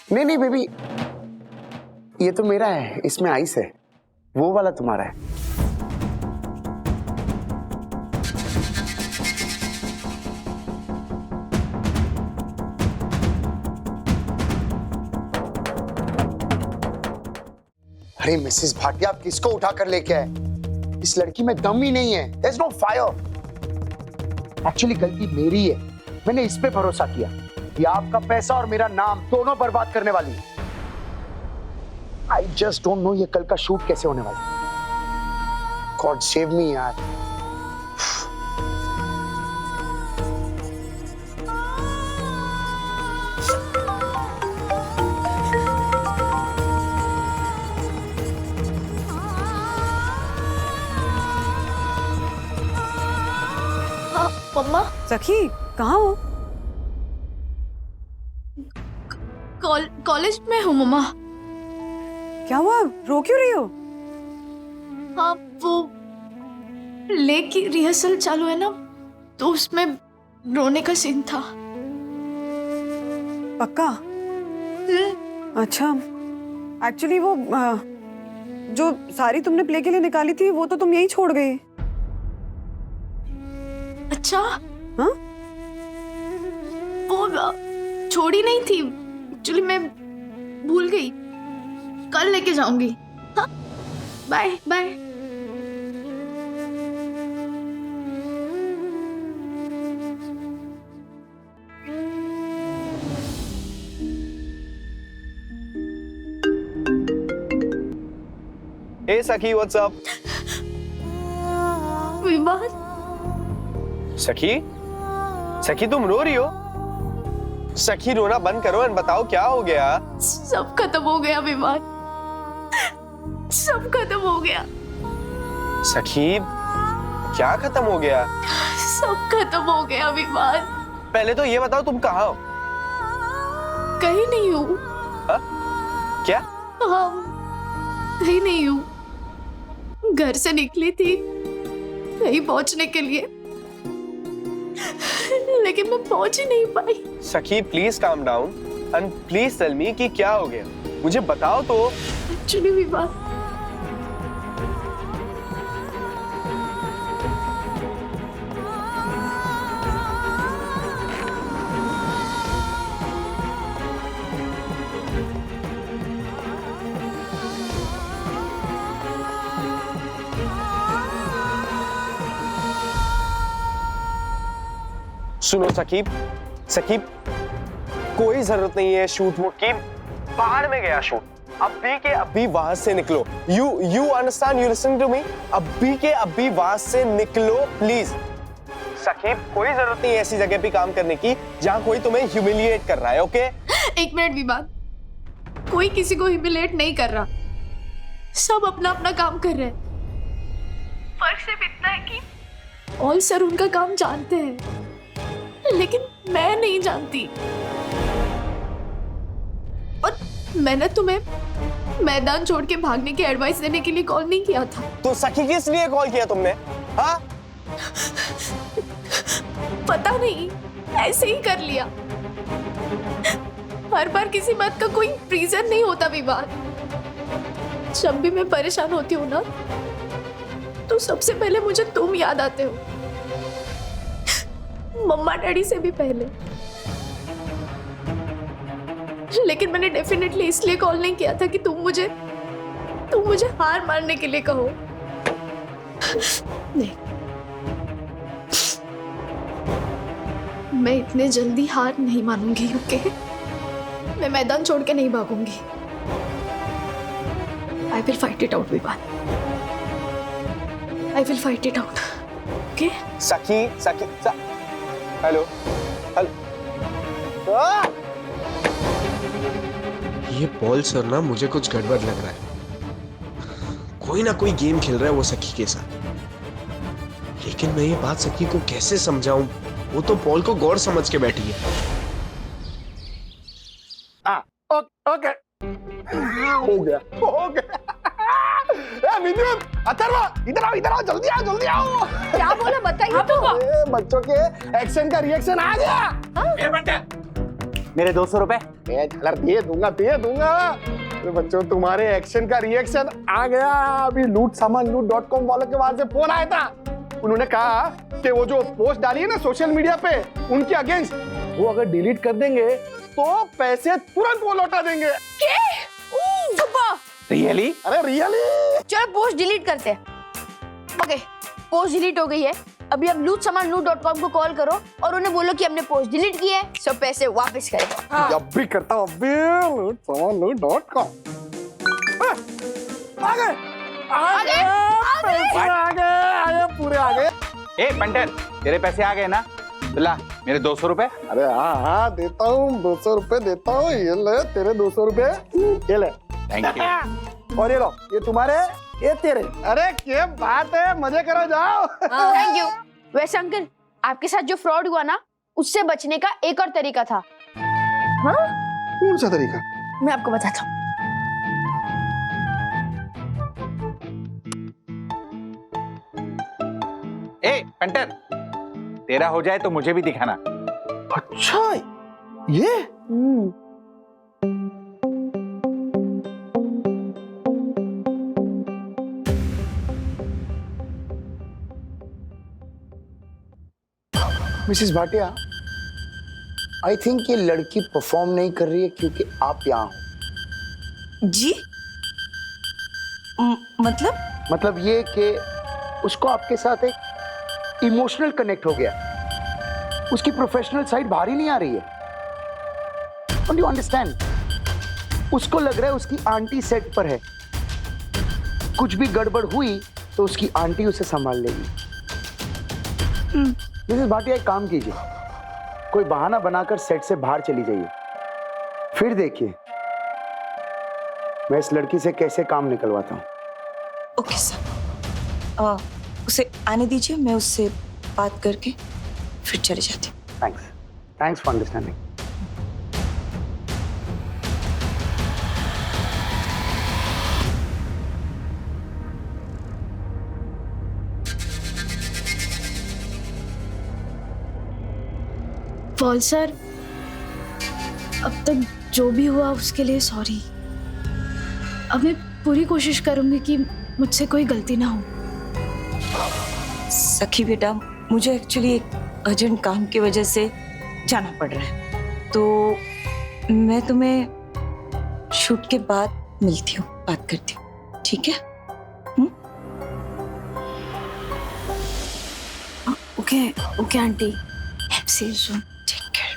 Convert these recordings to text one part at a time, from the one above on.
नहीं नहीं बेबी, ये तो मेरा है, इसमें आइस है, वो वाला तुम्हारा है। अरे मिसेस भाटिया, आप किसको उठा कर लेके आए? इस लड़की में दम ही नहीं है। There's no fire. एक्चुअली गलती मेरी है, मैंने इस पे भरोसा किया। ये आपका पैसा और मेरा नाम दोनों बर्बाद करने वाली है। I just don't know ये कल का शूट कैसे होने वाला है। God save me यार। मम्मा, सखी कहाँ हो? कॉलेज में हूँ मम्मा। क्या हुआ, रो क्यों रही हो? हाँ, वो प्ले की रिहर्सल चालू है ना, तो उसमें रोने का सीन था। पक्का? अच्छा, एक्चुअली वो जो साड़ी तुमने प्ले के लिए निकाली थी वो तो तुम यहीं छोड़ गई। अच्छा, हाँ? वो छोड़ी नहीं थी, एक्चुअली मैं भूल गई, कल लेके जाऊंगी। हाँ, बाय बाय। Hey सखी, what's up? विवाद, सखी, सखी तुम रो रही हो? सखी रोना बंद करो और बताओ क्या हो गया? सब खत्म हो गया विवाद, सब खत्म हो गया। सखी, क्या खत्म हो गया? सब खत्म हो गया विवाद। पहले तो ये बताओ तुम कहाँ हो? कहीं नहीं हूँ। हाँ? क्या? हाँ, कहीं नहीं हूँ। घर से निकली थी कहीं पहुंचने के लिए, लेकिन मैं पहुंच ही नहीं पाई। Sakhi please calm down and please tell me कि क्या हो गया, मुझे बताओ तो। एक्चुअली विवाद, सुनो सकीब, सकीब कोई जरूरत नहीं है शूट वूट की, बाहर में गया शूट, अभी के अभी वहां से निकलो। You understand, you listen to me, अभी के अभी वहां से निकलो प्लीज। सकीब कोई जरूरत नहीं है ऐसी जगह पे काम करने की जहां कोई तुम्हें ह्यूमिलिएट कर रहा है, ओके? एक मिनट विवाद, कोई किसी को ह्यूमिलेट नहीं कर रहा, सब अपना अपना काम कर रहे हैं। फर्क सिर्फ इतना है कि ऑल सर उनका काम जानते हैं, लेकिन मैं नहीं जानती। और मैंने तुम्हें मैदान छोड़ के भागने की एडवाइस देने के लिए कॉल नहीं किया था। तो सखी किस लिए कॉल किया तुमने? हाँ? पता नहीं, ऐसे ही कर लिया। हर बार किसी बात का कोई रीजन नहीं होता विवाद। जब भी मैं परेशान होती हूँ ना, तो सबसे पहले मुझे तुम याद आते हो, मम्मा डैडी से भी पहले। लेकिन मैंने डेफिनेटली इसलिए कॉल नहीं किया था कि तुम मुझे हार मारने के लिए कहो। नहीं, मैं इतने जल्दी हार नहीं मानूंगी, ओके? मैं मैदान छोड़ के नहीं भागूंगी। I will fight it out, विवाद। I will fight it out, okay? सखी, हेलो, हेलो। ये पॉल सर ना मुझे कुछ गड़बड़ लग रहा है। कोई ना कोई गेम खेल रहा है वो सखी के साथ। लेकिन मैं ये बात सखी को कैसे समझाऊं? वो तो पॉल को गौर समझ के बैठी है। ओके, हो गया। विद्युत, अथर्व, इधर आओ, जल्दी आओ। क्या बोला बताइए तो। बच्चों के एक्शन का रिएक्शन आ गया। मेरे 200 रुपए। झालर दे दूंगा तो बच्चों तुम्हारे एक्शन का रिएक्शन आ गया। अभी lootsamanloot.com वालों के वहां से फोन आया था। उन्होंने कहा कि वो जो पोस्ट डाली है ना सोशल मीडिया पे उनके अगेंस्ट, वो अगर डिलीट कर देंगे तो पैसे तुरंत वो लौटा देंगे। रियली? अरे रियली? चलो पोस्ट डिलीट करते हैं। ओके, पोस्ट डिलीट हो गई है। अभी अब lootsamanloot.com को कॉल करो और उन्हें बोलो कि हमने पोस्ट डिलीट की है, सब पैसे वापस करें। जब भी करता हूँ अभी lootsamanloot.com। आगे पूरे आगे। ए पंटर, तेरे पैसे आ गए ना? ला मेरे 200 रुपए। अरे हाँ देता हूँ, 200 रुपए देता हूँ। ये ले तेरे 200 रुपए, ये ले। Thank you. और ये लो, ये तुम्हारे, ये तेरे। अरे क्या बात है, मजे करो जाओ। Thank you. वैसे अंकल, आपके साथ जो फ्रॉड हुआ ना, उससे बचने का एक और तरीका था। हाँ? कौन सा तरीका? मैं आपको बताता हूँ। ए पंटर, तेरा हो जाए तो मुझे भी दिखाना। अच्छा ये? मिसेस भाटिया, आई थिंक ये लड़की परफॉर्म नहीं कर रही है क्योंकि आप यहाँ हो। जी? मतलब ये कि उसको आपके साथ एक इमोशनल कनेक्ट हो गया। उसकी प्रोफेशनल साइड बाहर ही नहीं आ रही है। Don't you understand? उसको लग रहा है उसकी आंटी सेट पर है, कुछ भी गड़बड़ हुई तो उसकी आंटी उसे संभाल लेगी। मिसेस भाटिया, एक काम कीजिए, कोई बहाना बनाकर सेट से बाहर चली जाइए, फिर देखिए मैं इस लड़की से कैसे काम निकलवाता हूँ। ओके सर, उसे आने दीजिए, मैं उससे बात करके फिर चले जाती हूँ। Thanks for understanding. Paul sir, अब तक जो भी हुआ उसके लिए सॉरी। अब मैं पूरी कोशिश करूंगी कि मुझसे कोई गलती ना हो। सखी बेटा, मुझे एक्चुअली एक अर्जेंट काम की वजह से जाना पड़ रहा है, तो मैं तुम्हें शूट के बाद मिलती हूँ, बात करती हूँ, ठीक है? Okay aunty. See you soon. Take care.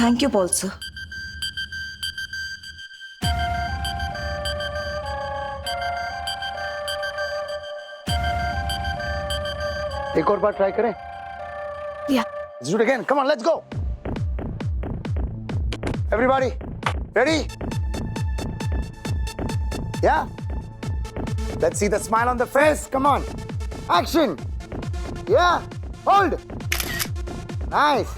Thank you, Paul sir. एक और बार ट्राई करें? Yeah. Let's do it again. Come on, let's go. Everybody, ready? Yeah. Let's see the smile on the face. Come on. Action. Yeah. Hold. Nice.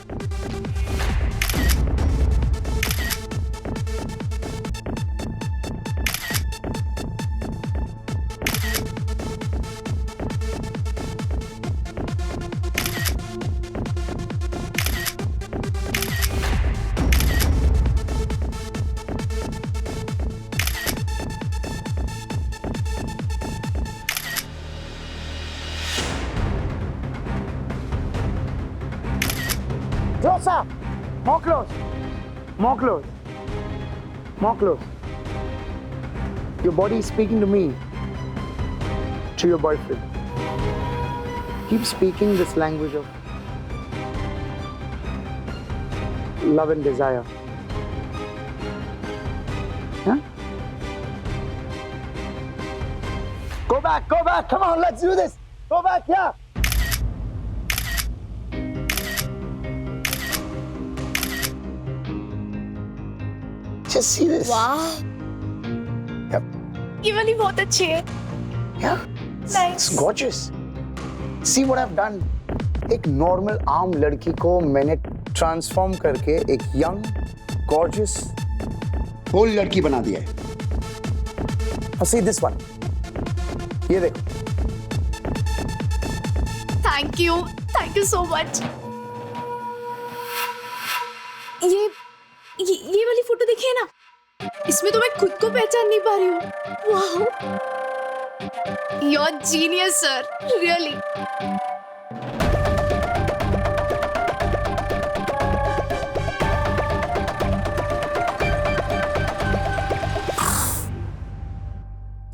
Close up. More close. More close. More close. Your body is speaking to me. To your boyfriend. Keep speaking this language of love and desire. Huh? Go back, go back. Come on, let's do this. Go back, yeah. Just see this. वाह, Yep. ये वाली बहुत अच्छी है। Yeah. Nice. It's gorgeous. See what I've done. एक normal आम लड़की को मैंने ट्रांसफॉर्म करके एक यंग, गॉर्जियस, बोल्ड लड़की बना दिया है। Now see this one. ये देखो। Thank you so much. इसमें तो मैं खुद को पहचान नहीं पा रही हूँ। वाह, you're genius, sir. Really.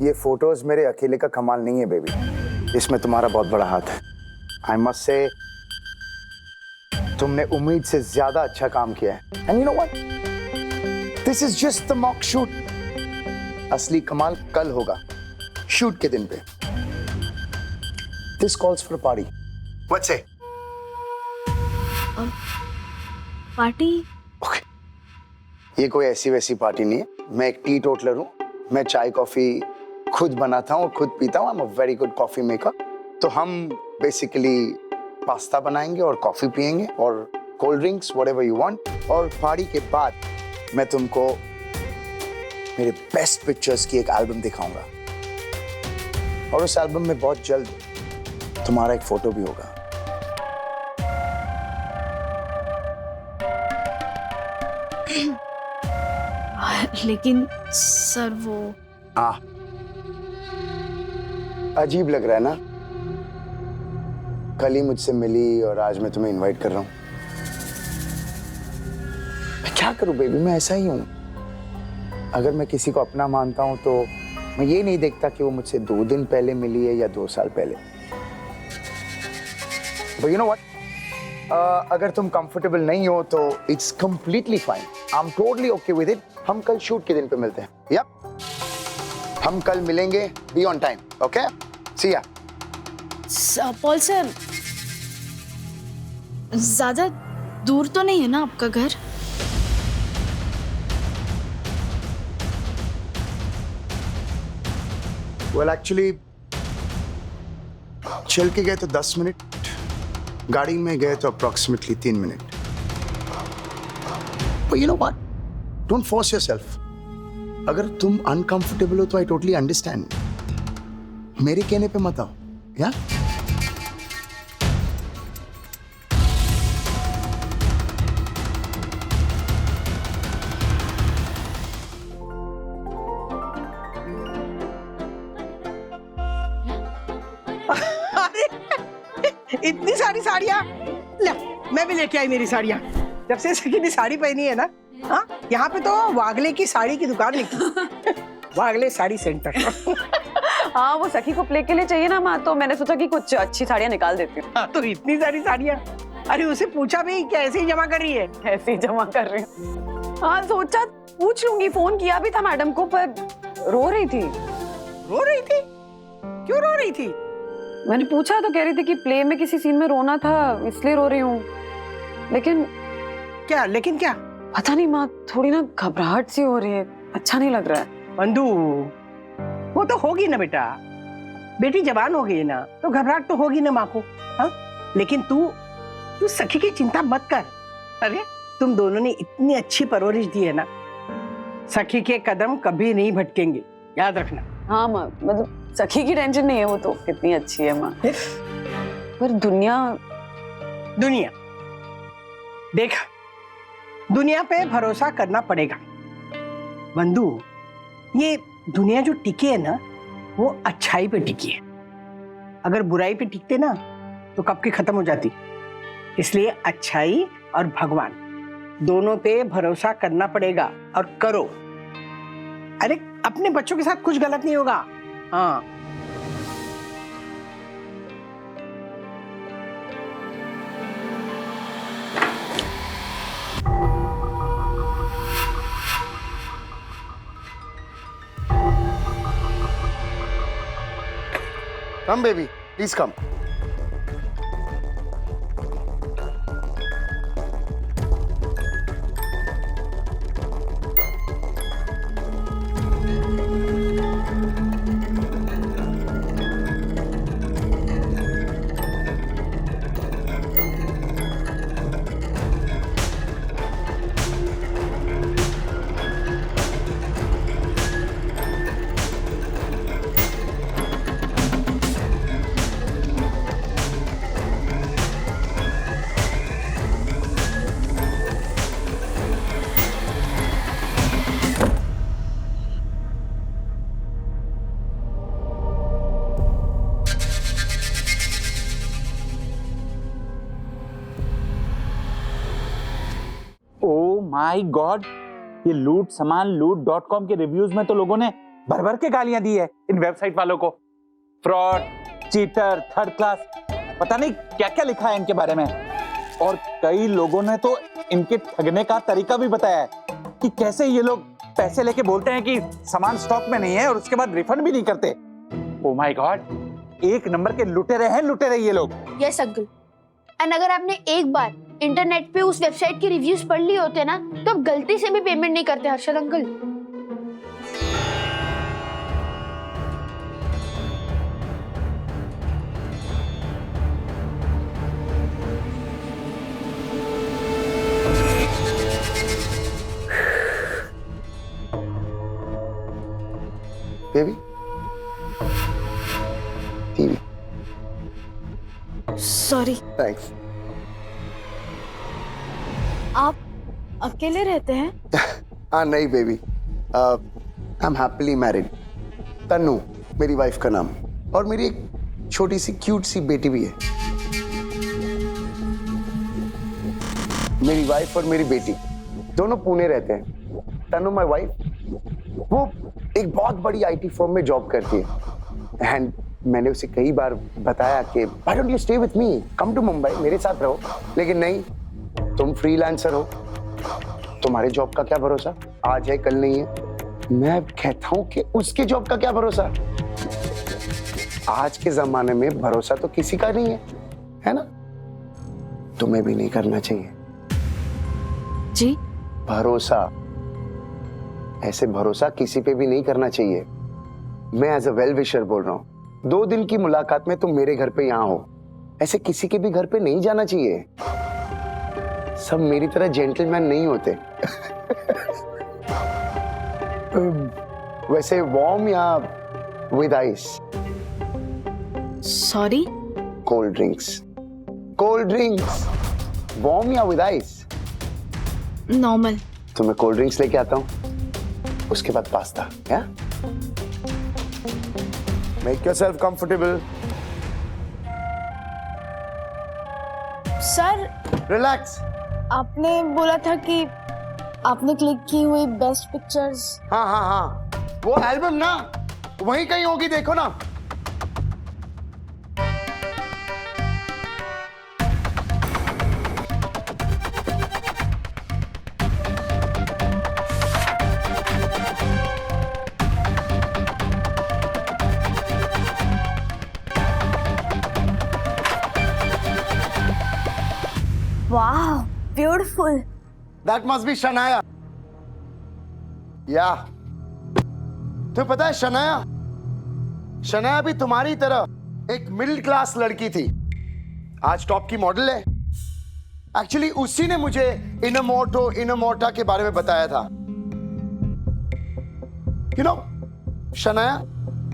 ये फोटोज मेरे अकेले का कमाल नहीं है बेबी, इसमें तुम्हारा बहुत बड़ा हाथ है। आई मस्ट से तुमने उम्मीद से ज्यादा अच्छा काम किया है। And you know what, this is just the mock shoot. असली कमाल कल होगा, शूट के दिन पे। This calls for party. What से? पार्टी? ओके, ये कोई ऐसी वैसी पार्टी नहीं है। मैं एक टी टोटलर हूँ, मैं चाय कॉफी खुद बनाता हूँ, खुद पीता हूँ। I am a very good coffee maker. तो हम बेसिकली पास्ता बनाएंगे और कॉफी पियेंगे और cold drinks, whatever you want. और पार्टी के बाद मैं तुमको मेरे बेस्ट पिक्चर्स की एक एल्बम दिखाऊंगा, और उस एल्बम में बहुत जल्द तुम्हारा एक फोटो भी होगा। लेकिन सर वो अजीब लग रहा है ना? कल ही मुझसे मिली और आज मैं तुम्हें इनवाइट कर रहा हूं। मैं क्या करूं बेबी, मैं ऐसा ही हूं। अगर मैं किसी को अपना मानता हूं तो मैं ये नहीं देखता कि वो मुझसे 2 दिन पहले मिली है या 2 साल पहले। बट यू नो व्हाट, अगर तुम कंफर्टेबल नहीं हो तो it's completely fine. I am totally okay with it. हम कल शूट के दिन पे मिलते हैं। यप, हम कल मिलेंगे। Be on time, okay? See ya. Paul sir, ज्यादा दूर तो नहीं है ना आपका घर? वेल एक्चुअली चल के गए तो 10 मिनट, गाड़ी में गए तो approximately 3 minute. But you know what? Don't force yourself. अगर तुम अनकंफर्टेबल हो तो आई टोटली अंडरस्टैंड। मेरे कहने पे मत आओ, या? इतनी सारी साड़ियाँ, ले मैं भी लेके आई मेरी साड़ियाँ। जब से सखी ने साड़ी पहनी है ना, हाँ, यहाँ पे तो वागले की साड़ी की दुकान निकली। वागले साड़ी सेंटर। हाँ, वो सखी को प्ले के लिए चाहिए ना माँ, तो मैंने सोचा कि कुछ अच्छी साड़ियाँ निकाल देती हूँ। हाँ, तो इतनी सारी साड़ियाँ, अरे उसे पूछा भी क्या ऐसे ही जमा कर रही है? ऐसे ही जमा कर रही हूँ। हाँ, सोचा पूछ लूंगी, फोन किया भी था मैडम को, पर रो रही थी। रो रही थी? क्यों रो रही थी? मैंने पूछा तो कह रही थी कि प्ले में किसी सीन में रोना था, इसलिए रो रही हूँ। लेकिन क्या? पता नहीं माँ, थोड़ी ना घबराहट सी हो रही है, अच्छा नहीं लग रहा है। बंधु, वो तो होगी ना बेटा, बेटी जवान हो गई ना, तो घबराहट तो होगी ना माँ को। हाँ, लेकिन तू सखी की चिंता मत कर। अरे तुम दोनों ने इतनी अच्छी परवरिश दी है ना, सखी के कदम कभी नहीं भटकेंगे, याद रखना। हाँ माँ, मतलब सखी की टेंशन नहीं है, वो तो कितनी अच्छी है माँ। पर दुनिया देख, दुनिया पे भरोसा करना पड़ेगा बंधु। ये दुनिया जो टिकी है ना, वो अच्छाई पे टिकी है। अगर बुराई पे टिकते ना तो कब की खत्म हो जाती। इसलिए अच्छाई और भगवान दोनों पे भरोसा करना पड़ेगा, और करो। अरे अपने बच्चों के साथ कुछ गलत नहीं होगा। हाँ, Come baby, please come. My God, ये लूट सामान loot.com के रिव्यूज में तो लोगों ने भर भर के गालियां दी है इन वेबसाइट वालों को। फ्रॉड, चीटर, थर्ड क्लास, पता नहीं क्या क्या लिखा है इनके बारे में। और कई लोगों ने तो इनके ठगने का तरीका भी बताया है कि कैसे ये लोग पैसे लेके बोलते हैं कि सामान स्टॉक में नहीं है और उसके बाद रिफंड भी नहीं करते। ओ माय गॉड, एक नंबर के लुटेरे हैं लुटेरे ये लोग। यस अंकल, एंड अगर आपने एक बार इंटरनेट पे उस वेबसाइट के रिव्यूज पढ़ लिए होते ना तो आप गलती से भी पेमेंट नहीं करते Harshad uncle. Baby, TV. Sorry. Thanks. आप अकेले रहते हैं? हाँ नहीं baby, I am happily married. Tannu मेरी वाइफ का नाम, और मेरी एक छोटी सी क्यूट सी बेटी भी है। मेरी वाइफ और मेरी बेटी दोनों पुणे रहते हैं। तन्नू माय वाइफ, वो एक बहुत बड़ी आईटी फर्म में जॉब करती है। एंड मैंने उसे कई बार बताया कि why don't you stay with me, come to Mumbai, मेरे साथ रहो। लेकिन नहीं, तुम फ्रीलांसर हो, तुम्हारे जॉब का क्या भरोसा, आज है कल नहीं है। मैं कहता हूं कि उसके जॉब का क्या भरोसा। आज के जमाने में भरोसा तो किसी का नहीं है ना? तुम्हें भी नहीं करना चाहिए जी। भरोसा, ऐसे भरोसा किसी पे भी नहीं करना चाहिए। मैं एज अ वेल विशर बोल रहा हूं, 2 दिन की मुलाकात में तुम मेरे घर पे यहां हो, ऐसे किसी के भी घर पे नहीं जाना चाहिए। सब मेरी तरह जेंटलमैन नहीं होते। वैसे वार्म या with ice? Sorry? Cold drinks. Cold drinks warm या विद आइस? नॉर्मल। तो मैं कोल्ड ड्रिंक्स लेके आता हूं, उसके बाद पास्ता। या make yourself comfortable. Sir, relax. आपने बोला था कि आपने क्लिक की हुई बेस्ट पिक्चर्स। हाँ हाँ हाँ, वो एल्बम ना वहीं कहीं होगी, देखो ना। वाह, beautiful. That must be Shanaya. या तो पता है शनाया, शनाया भी तुम्हारी तरह एक मिडिल क्लास लड़की थी, आज टॉप की मॉडल है। एक्चुअली उसी ने मुझे इनमोर्टा के बारे में बताया था। यू नो, शनाया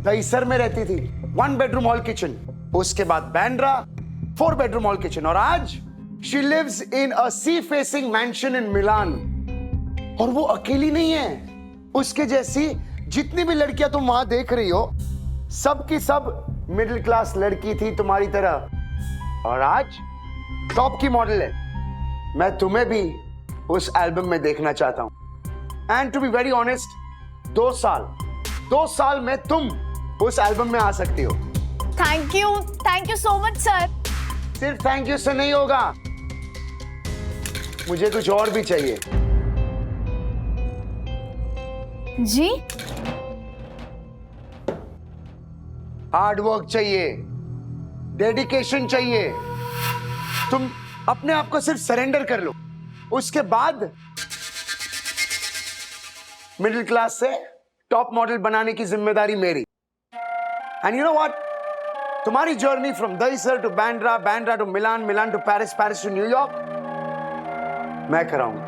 दहीसर में रहती थी, 1 बेडरूम हॉल किचन, उसके बाद बैंड्रा 4 बेडरूम हॉल किचन, और आज she lives in a sea facing mansion in Milan। और वो अकेली नहीं है, उसके जैसी जितनी भी लड़कियां तुम वहां देख रही हो, सब की सब मिडिल क्लास लड़की थी तुम्हारी तरह, और आज टॉप की मॉडल है। मैं तुम्हें भी उस एल्बम में देखना चाहता हूं। And to be very honest, 2 साल में तुम उस एल्बम में आ सकती हो। Thank you so much sir. सिर्फ थैंक यू से नहीं होगा, मुझे कुछ और भी चाहिए। जी? हार्ड वर्क चाहिए, डेडिकेशन चाहिए। तुम अपने आप को सिर्फ सरेंडर कर लो, उसके बाद मिडिल क्लास से टॉप मॉडल बनाने की जिम्मेदारी मेरी। एंड यू नो व्हाट, तुम्हारी journey from Dahisar to Bandra, Bandra to Milan, Milan to Paris, Paris to New York मैं कराऊंगा।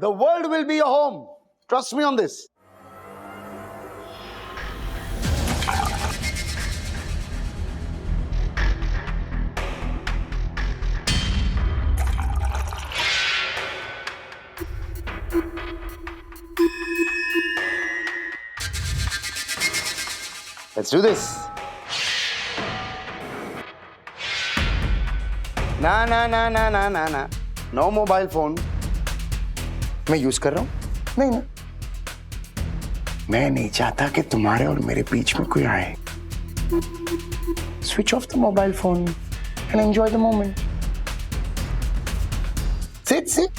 The world will be your home. Trust me on this. Let's do this. Na. No mobile phone. मैं use कर रहा हूँ? नहीं ना। मैं नहीं चाहता कि तुम्हारे और मेरे बीच में कोई आए। Switch off the mobile phone and enjoy the moment. Sit sit.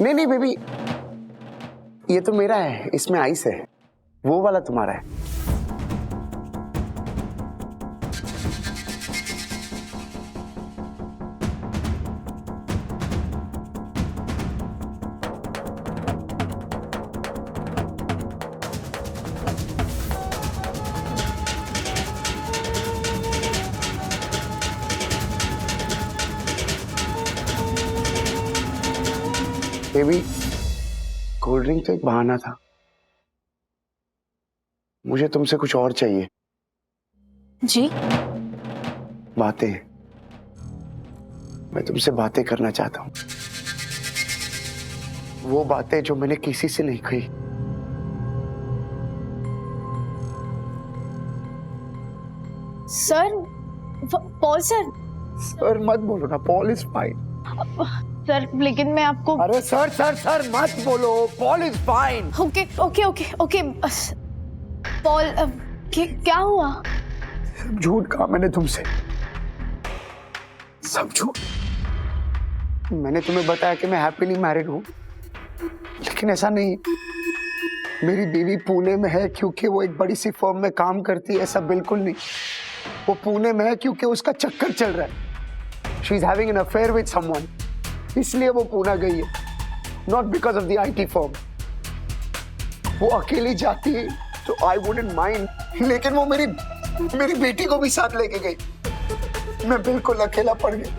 नहीं नहीं बेबी, ये तो मेरा है, इसमें आइस है, वो वाला तुम्हारा है। बेबी, कोल्ड ड्रिंक तो एक बहाना था, मुझे तुमसे कुछ और चाहिए। जी? बातें। मैं तुमसे बातें करना चाहता हूं, वो बातें जो मैंने किसी से नहीं कही। Sir, Paul sir. सर मत बोलो ना, पॉल इज फाइन। सर लेकिन मैं आपको। अरे सर सर सर मत बोलो, Paul is fine. Okay okay okay okay. Paul, क्या हुआ? झूठ कहा मैंने तुमसे, सब झूठ। मैंने तुम्हें बताया कि मैं हैप्पीली मैरिड हूं, लेकिन ऐसा नहीं। मेरी बीवी पुणे में है क्योंकि वो एक बड़ी सी फर्म में काम करती है, ऐसा बिल्कुल नहीं। वो पुणे में है क्योंकि उसका चक्कर चल रहा है। She is having an affair with someone, इसलिए वो पुणे गई है, not because of the IT firm. वो अकेली जाती है तो आई वुडंट माइंड, लेकिन वो मेरी बेटी को भी साथ लेके गई। मैं बिल्कुल अकेला पड़ गया।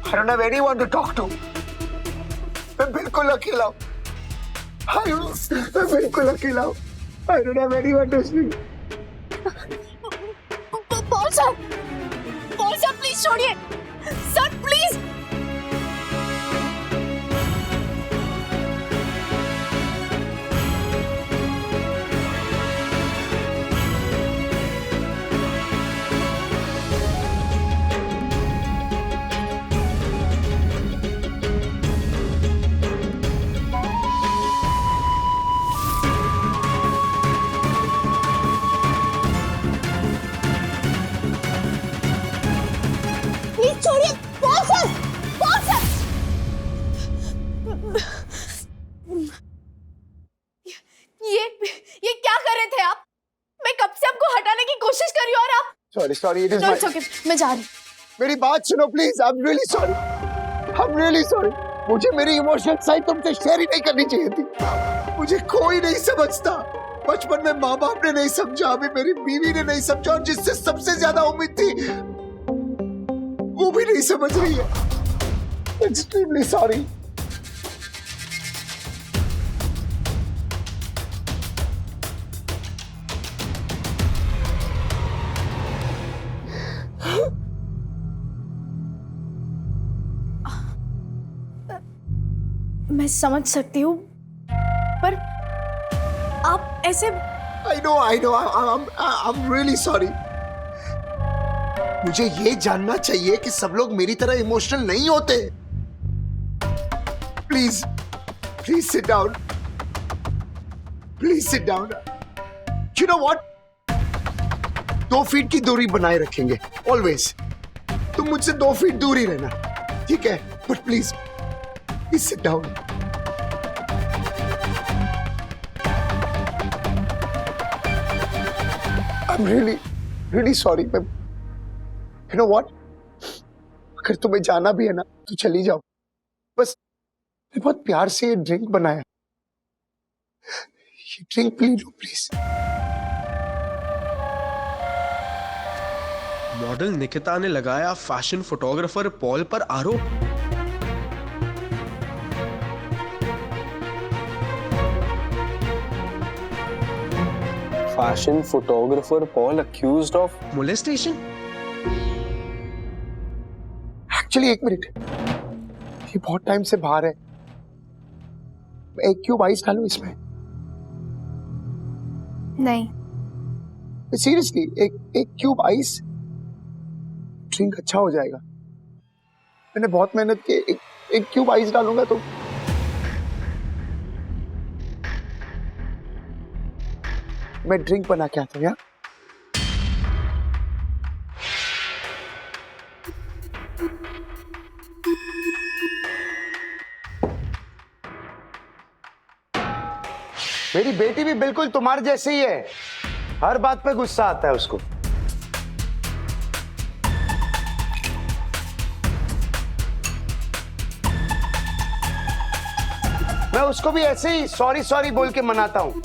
I don't have anyone to talk to. मैं बिल्कुल अकेला हूँ। मैं बिल्कुल अकेला हूँ। I don't have anyone to speak. Paul sir, please छोड़िए। Sir please. छोड़िए पॉल सर, पॉल सर। ये क्या कर रहे थे आप? मैं कब से आपको हटाने की कोशिश कर रही हूँ और आप। Sorry, it is my... okay, मैं जा रही। मेरी बात सुनो please. I'm really sorry. I'm really sorry. मुझे मेरी इमोशनल साइड तुमसे शेयर ही नहीं करनी चाहिए थी। मुझे कोई नहीं समझता। बचपन में माँ बाप ने नहीं समझा, अभी मेरी बीवी ने नहीं समझा, और जिससे सबसे ज्यादा उम्मीद थी वो भी नहीं समझ रही है। Extremely sorry. मैं समझ सकती हूँ, पर आप ऐसे। I know. I'm really sorry. मुझे ये जानना चाहिए कि सब लोग मेरी तरह इमोशनल नहीं होते। Please sit down. Please sit down. You know what? 2 feet की दूरी बनाए रखेंगे ऑलवेज। तुम मुझसे 2 फीट दूर ही रहना, ठीक है? But please sit down. I am really sorry. You know what? अगर तुम्हें जाना भी है ना तो चली जाओ। बस मैं बहुत प्यार से ये ड्रिंक बनाया, ये drink P low please. Model Nikita ने लगाया फैशन फोटोग्राफर पॉल पर आरोप। Fashion photographer Paul accused of molestation. Actually 1 minute, ये बहुत टाइम से बाहर है। एक क्यूब आइस डालो इसमें। नहीं, सीरियसली एक क्यूब आइस, ड्रिंक अच्छा हो जाएगा। मैंने बहुत मेहनत की, एक क्यूब आइस डालूंगा तो मैं ड्रिंक बना के आता हूँ यार। मेरी बेटी भी बिल्कुल तुम्हारे जैसे ही है, हर बात पे गुस्सा आता है उसको। मैं उसको भी ऐसे ही सॉरी सॉरी बोल के मनाता हूं,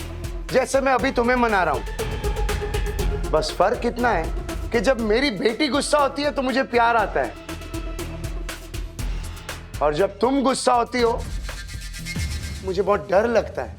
जैसे मैं अभी तुम्हें मना रहा हूं। बस फर्क इतना है कि जब मेरी बेटी गुस्सा होती है तो मुझे प्यार आता है, और जब तुम गुस्सा होती हो मुझे बहुत डर लगता है।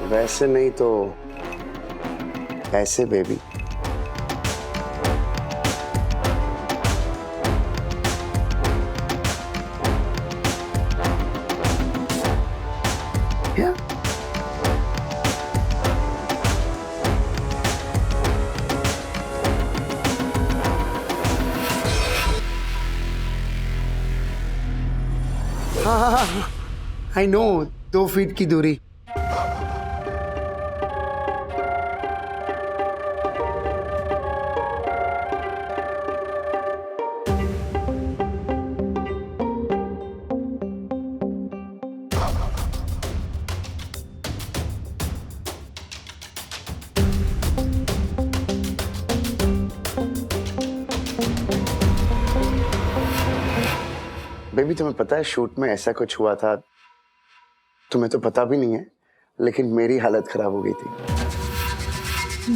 वैसे नहीं तो ऐसे बेबी। Yeah. हाँ, आई नो, 2 फीट की दूरी। बेबी तुम्हें पता है शूट में ऐसा कुछ हुआ था, तुम्हें तो पता भी नहीं है, लेकिन मेरी हालत खराब हो गई थी।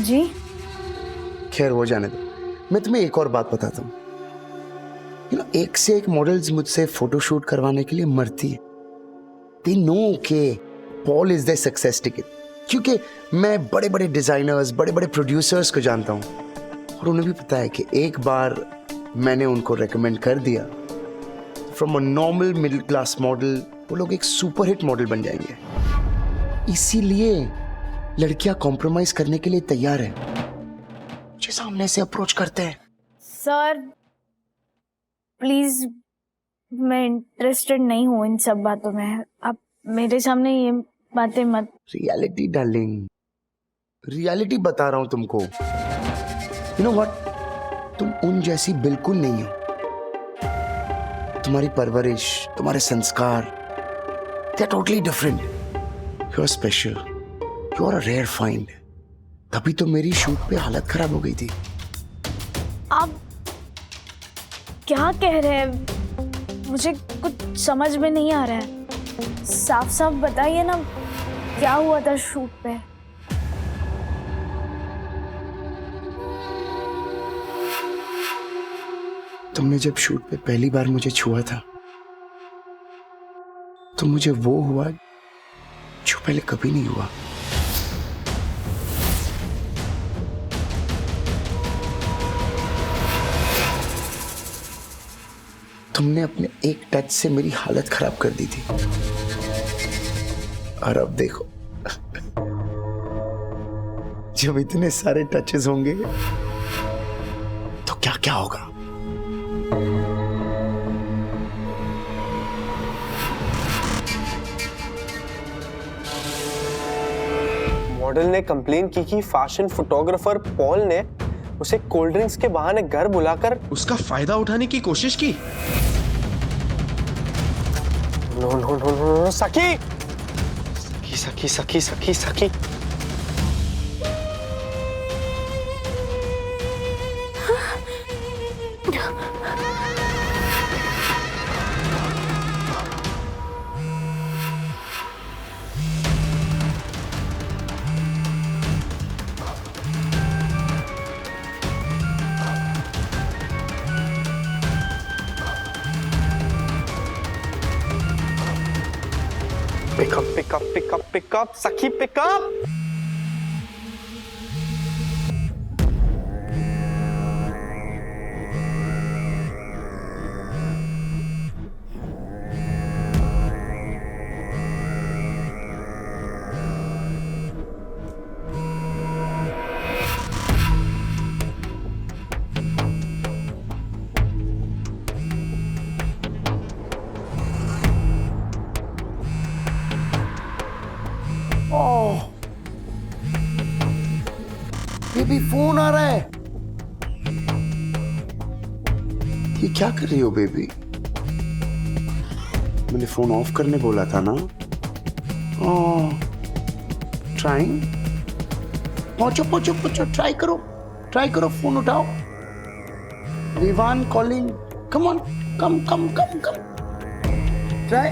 जी? खैर वो जाने दो, मैं तुम्हें एक और बात बताता हूँ। एक से एक मॉडल्स मुझसे फोटोशूट करवाने के लिए मरती है। दे नो के Paul is the success ticket, क्योंकि मैं बड़े बड़े डिजाइनर्स, बड़े बड़े प्रोड्यूसर्स को जानता हूँ, और उन्हें भी पता है कि एक बार मैंने उनको रेकमेंड कर दिया, from a normal middle class model वो लोग एक सुपरहिट मॉडल बन जाएंगे। इसीलिए लड़कियां कॉम्प्रोमाइज करने के लिए तैयार है, मुझे सामने से अप्रोच करते हैं। सर प्लीज, मैं इंटरेस्टेड नहीं हूँ इन सब बातों में। आप मेरे सामने ये बातें मत। रियलिटी डार्लिंग, रियलिटी बता रहा हूं तुमको। यू नो व्हाट, तुम उन जैसी बिल्कुल नहीं हो। तुम्हारी परवरिश, तुम्हारे संस्कार, they are totally different. You are special. You are a rare find. तभी तो मेरी शूट पे हालत खराब हो गई थी। आप क्या कह रहे हैं? मुझे कुछ समझ में नहीं आ रहा है। साफ साफ बताइए ना, क्या हुआ था शूट पे? तुमने जब शूट पे पहली बार मुझे छुआ था तो मुझे वो हुआ जो पहले कभी नहीं हुआ। तुमने अपने एक टच से मेरी हालत खराब कर दी थी, और अब देखो जब इतने सारे टचेस होंगे तो क्या क्या होगा। मॉडल ने कंप्लेन की कि फैशन फोटोग्राफर पॉल ने उसे कोल्ड ड्रिंक्स के बहाने घर बुलाकर उसका फायदा उठाने की कोशिश की। नो नो नो नो, सखी सखी सखी सखी सखी। पिकअप सखी पिकअप। बेबी फोन आ रहा है। ये क्या कर रही हो बेबी? मैंने फोन ऑफ करने बोला था ना। ट्राइंग। पहुंचो ट्राई करो फोन उठाओ। Vivaan calling. Come on come try.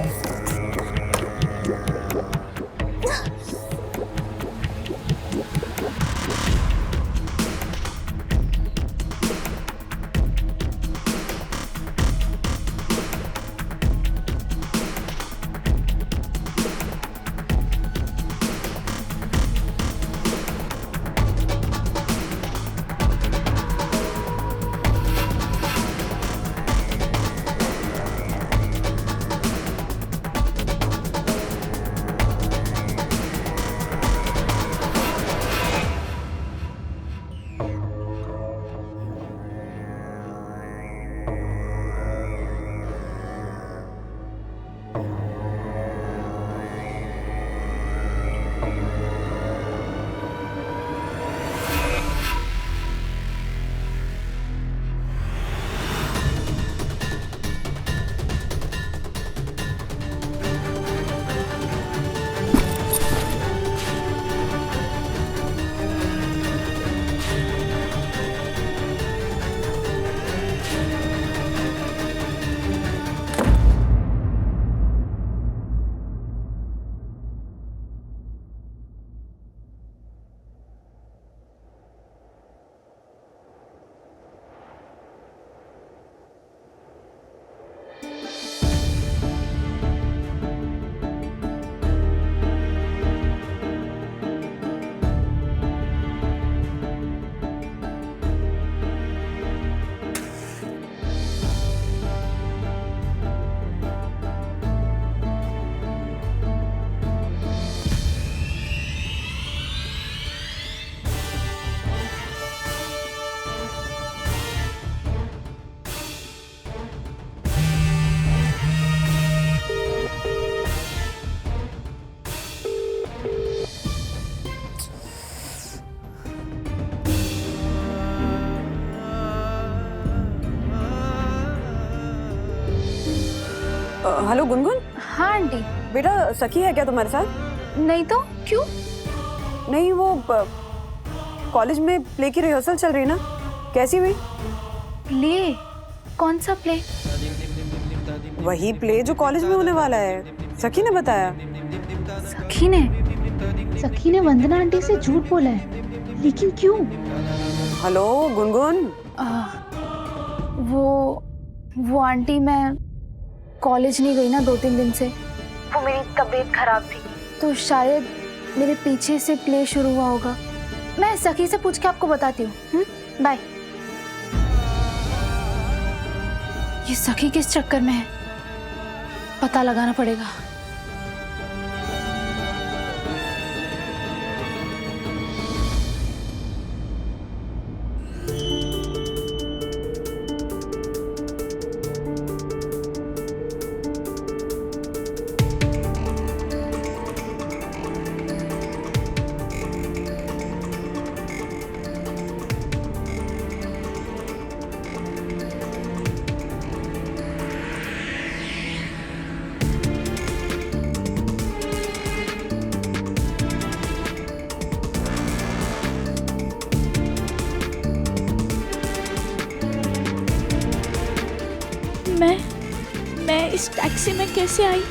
Hello Gungun. हाँ आंटी। बेटा सखी है क्या तुम्हारे साथ? नहीं तो क्यों? नहीं, वो कॉलेज में प्ले की रिहर्सल चल रही है ना, कैसी हुई? प्ले? कौन सा प्ले? वही प्ले जो कॉलेज में होने वाला है, सखी ने बताया। सखी ने वंदना आंटी से झूठ बोला है, लेकिन क्यों? हेलो गुनगुन। वो आंटी, मैं कॉलेज नहीं गई ना 2-3 दिन से। वो मेरी तबीयत खराब थी, तो शायद मेरे पीछे से प्ले शुरू हुआ होगा। मैं सखी से पूछ के आपको बताती हूँ। बाय। ये सखी किस चक्कर में है, पता लगाना पड़ेगा। मैं इस टैक्सी में कैसे आई?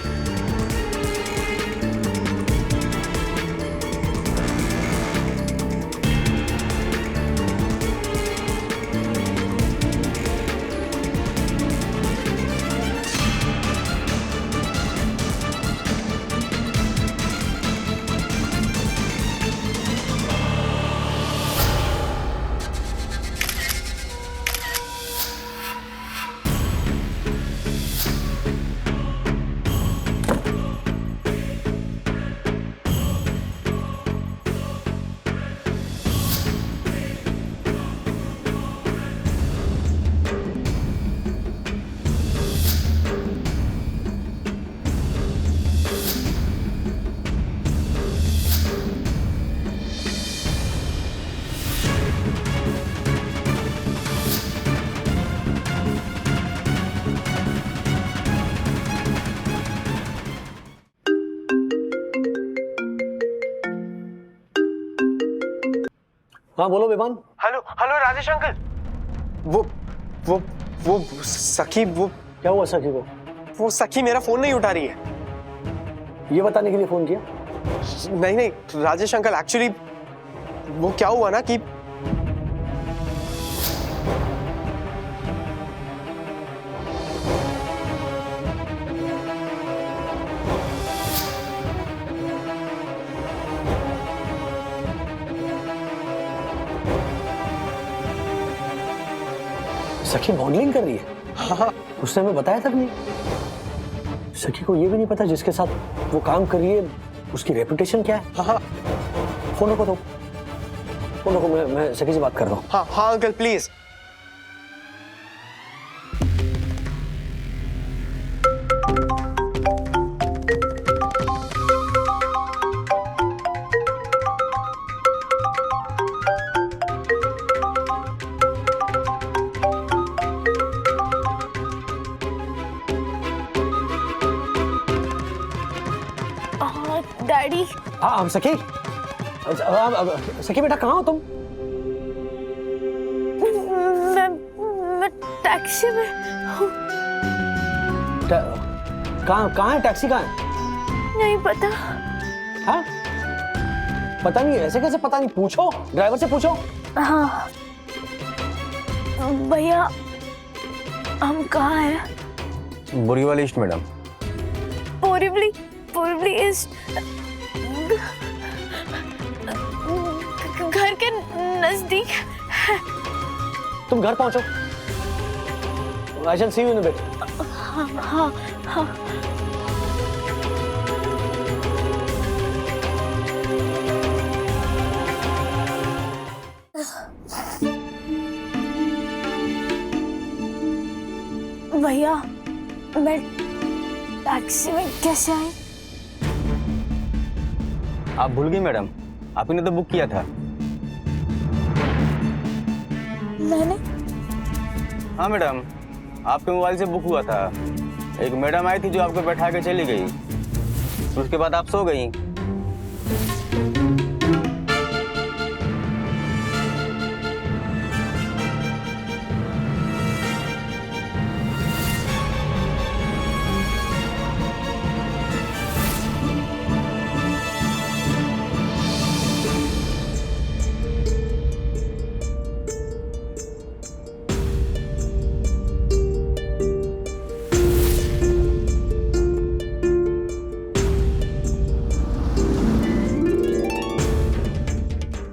हाँ बोलो बेबान। हेलो हेलो राजेश अंकल, वो सखी, वो क्या हुआ सखी को? वो सखी मेरा फोन नहीं उठा रही है। ये बताने के लिए फोन किया? नहीं नहीं राजेश अंकल, एक्चुअली वो क्या हुआ ना कि सखी मॉडलिंग कर रही है? हाँ, उसने हमें बताया तक नहीं। सखी को ये भी नहीं पता जिसके साथ वो काम कर रही है उसकी रेपुटेशन क्या है। हाँ, फोन रखो तो, फोन रखो, मैं सखी से बात कर रहा हूँ। हाँ हाँ अंकल प्लीज। डैडी। हाँ सखी, सखी बेटा कहाँ हो तुम? मैं टैक्सी में हूँ। कहाँ है टैक्सी? कहाँ है? नहीं पता। हाँ पता नहीं, ऐसे कैसे पता नहीं? पूछो, ड्राइवर से पूछो। हाँ भैया, हम कहाँ हैं? Borivali east madam. Borivali east, घर के नजदीक है। तुम घर पहुंचो। I shall see you in a bit. हाँ हाँ हाँ। भैया, मैं टैक्सी में कैसे आई? आप भूल गई मैडम, आपने तो बुक किया था। मैंने? हाँ मैडम, आपके मोबाइल से बुक हुआ था। एक मैडम आई थी जो आपको बैठा के चली गई, उसके बाद आप सो गई।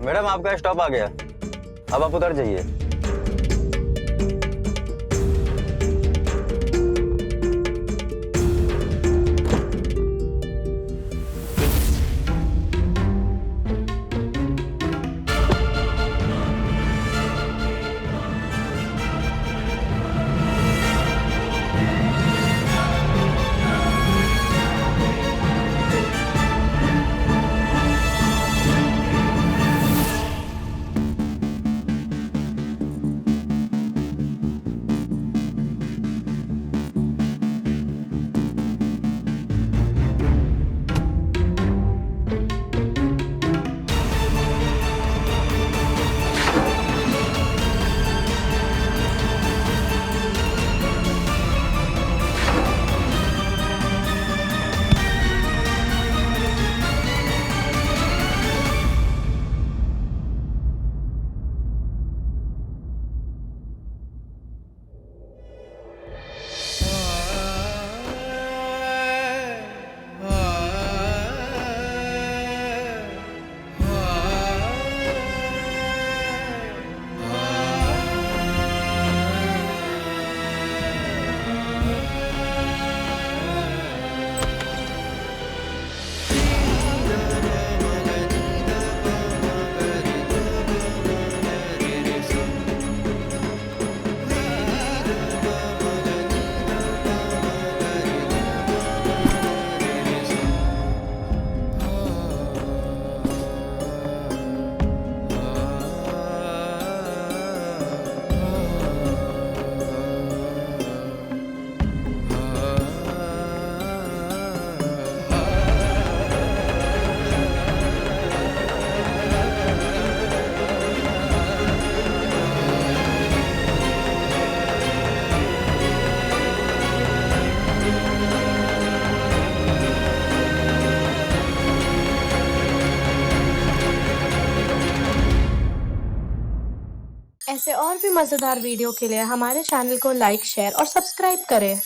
मैडम आपका स्टॉप आ गया, अब आप उतर जाइए। ऐसे और भी मज़ेदार वीडियो के लिए हमारे चैनल को लाइक, शेयर और सब्सक्राइब करें।